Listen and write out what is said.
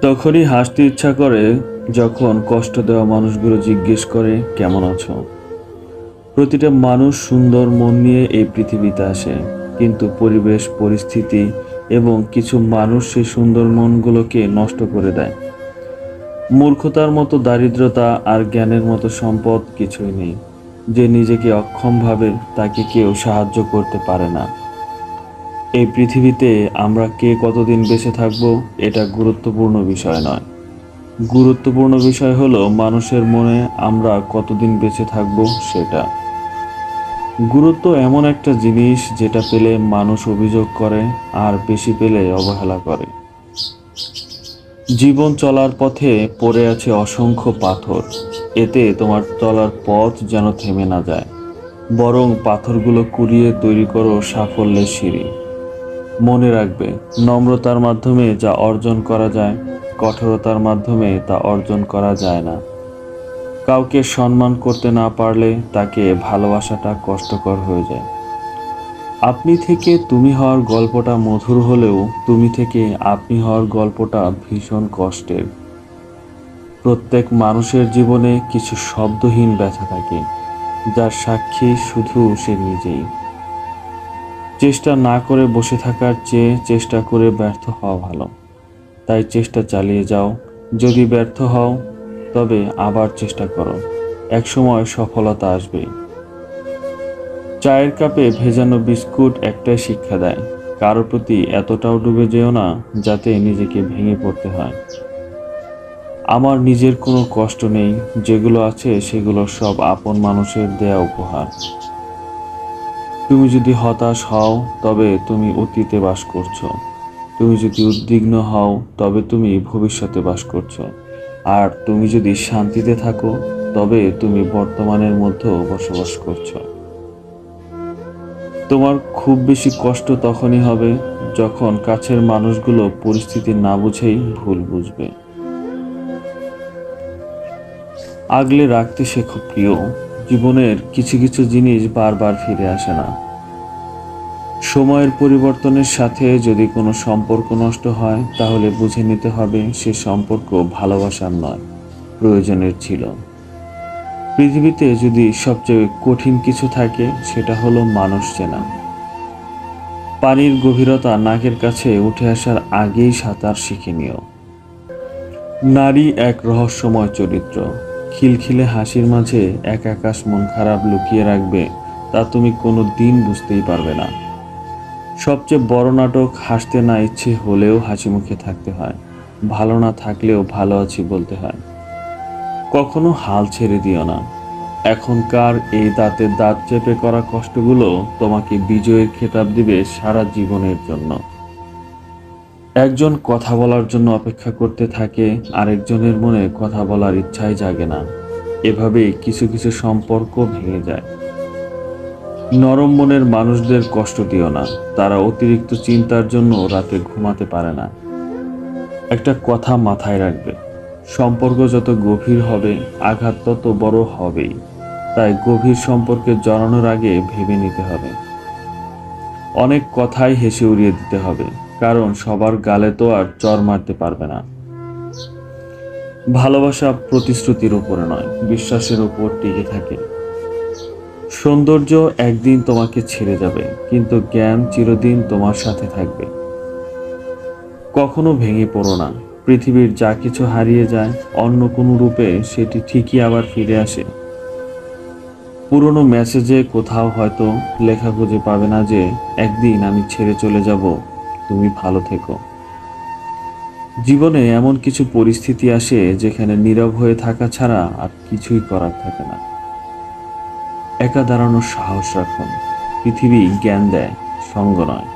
তখনই হাসতে ইচ্ছা করে যখন কষ্ট দেওয়া মানুষগুলো জিজ্ঞেস করে কেমন আছো। প্রতিটা মানুষ সুন্দর মন নিয়ে এই পৃথিবীতে আসে, কিন্তু পরিবেশ, পরিস্থিতি এবং কিছু মানুষ সেই সুন্দর মনগুলোকে নষ্ট করে দেয়। মূর্খতার মতো দারিদ্রতা আর জ্ঞানের মতো সম্পদ কিছুই নেই। যে নিজেকে অক্ষম ভাবে তাকে কেউ সাহায্য করতে পারে না। এই পৃথিবীতে আমরা কে কতদিন বেঁচে থাকবো এটা গুরুত্বপূর্ণ বিষয় নয়। গুরুত্বপূর্ণ বিষয় হলো মানুষের মনে আমরা কতদিন বেঁচে থাকব সেটা। গুরুত্ব এমন একটা জিনিস যেটা পেলে মানুষ অভিযোগ করে আর বেশি পেলে অবহেলা করে। জীবন চলার পথে পড়ে আছে অসংখ্য পাথর, এতে তোমার চলার পথ যেন থেমে না যায়, বরং পাথরগুলো কুড়িয়ে তৈরি করো সাফল্যের সিঁড়ি। মনে রাখবে, নম্রতার মাধ্যমে যা অর্জন করা যায়, কঠোরতার মাধ্যমে তা অর্জন করা যায় না। কাউকে সম্মান করতে না পারলে তাকে ভালোবাসাটা কষ্টকর হয়ে যায়। আপনি থেকে তুমি হওয়ার গল্পটা মধুর হলেও তুমি থেকে আপনি হওয়ার গল্পটা ভীষণ কষ্টের। প্রত্যেক মানুষের জীবনে কিছু শব্দহীন ব্যথা থাকে, যার সাক্ষী শুধু সে নিজেই। চেষ্টা না করে বসে থাকার চেয়ে চেষ্টা করে ব্যর্থ হওয়া ভালো। তাই চেষ্টা চালিয়ে যাও। যদি ব্যর্থ হও তবে আবার চেষ্টা করো, একসময় সফলতা আসবে। চায়ের কাপে ভেজানো বিস্কুট একটাই শিক্ষা দেয়, কারোর প্রতি এতটাও ডুবে যেও না যাতে নিজেকে ভেঙে পড়তে হয়। আমার নিজের কোনো কষ্ট নেই, যেগুলো আছে সেগুলো সব আপন মানুষের দেয়া উপহার। তুমি যদি হতাশ হও তবে তুমি অতীতে বাস করছো। তুমি যদি উদ্বিগ্ন হও তবে তুমি ভবিষ্যতে বাস করছো। আর তুমি যদি শান্তিতে থাকো তবে তুমি বর্তমানের মধ্যেও বসবাস করছো। তোমার খুব বেশি কষ্ট তখনই হবে যখন কাছের মানুষগুলো পরিস্থিতি না বুঝেই ভুল বুঝবে। আগলে রাখতে শেখো প্রিয়, জীবনের কিছু কিছু জিনিস বারবার ফিরে আসে না। সময়ের পরিবর্তনের সাথে যদি কোনো সম্পর্ক নষ্ট হয় তাহলে বুঝে নিতে হবে সে সম্পর্ক ভালোবাসার নয়, প্রয়োজনের ছিল। পৃথিবীতে যদি সবচেয়ে কঠিন কিছু থাকে সেটা হলো মানুষ চেনা। পানির গভীরতা নাকের কাছে উঠে আসার আগেই সাঁতার শিখে নিও। নারী এক রহস্যময় চরিত্র। খিলখিলে হাসির মাঝে এক আকাশ মন খারাপ লুকিয়ে রাখবে, তা তুমি কোনো দিন বুঝতেই পারবে না। সবচেয়ে বড় নাটক হাসতে না ইচ্ছে হলেও হাসি মুখে থাকতে হয়, ভালো না থাকলেও ভালো আছি বলতে হয়। কখনো হাল ছেড়ে দিও না। এখনকার এই দাঁতে দাঁত চেপে করা কষ্টগুলো তোমাকে বিজয়ের খেতাব দিবে সারা জীবনের জন্য। একজন কথা বলার জন্য অপেক্ষা করতে থাকে, আরেকজনের মনে কথা বলার ইচ্ছাই জাগে না। এভাবেই কিছু কিছু সম্পর্ক ভেঙে যায়। নরম মনের মানুষদের কষ্ট দিও না, তারা অতিরিক্ত চিন্তার জন্য রাতে ঘুমাতে পারে না। একটা কথা মাথায় রাখবে, সম্পর্ক যত গভীর হবে আঘাত তত বড় হবেই। তাই গভীর সম্পর্কে জড়ানোর আগে ভেবে নিতে হবে। অনেক কথাই হেসে উড়িয়ে দিতে হবে, কারণ সবার গালে তো আর চর মারতে পারবে না। ভালোবাসা প্রতিশ্রুতির উপরে নয়, বিশ্বাসের উপর টিকে থাকে। সৌন্দর্য একদিন তোমাকে ছেড়ে যাবে, কিন্তু জ্ঞান চিরদিন তোমার সাথে থাকবে। কখনো ভেঙে পড়ো না। পৃথিবীর যা কিছু হারিয়ে যায় অন্য কোনো রূপে সেটি ঠিকই আবার ফিরে আসে। পুরনো মেসেজে কোথাও হয়তো লেখা খুঁজে পাবে না যে একদিন আমি ছেড়ে চলে যাব, তুমি ভালো থেকো। জীবনে এমন কিছু পরিস্থিতি আসে যেখানে নীরব হয়ে থাকা ছাড়া আর কিছুই করার থাকে না। একা দাঁড়ানোর সাহস রাখুন। পৃথিবী জ্ঞান দেয়, সঙ্গ নয়।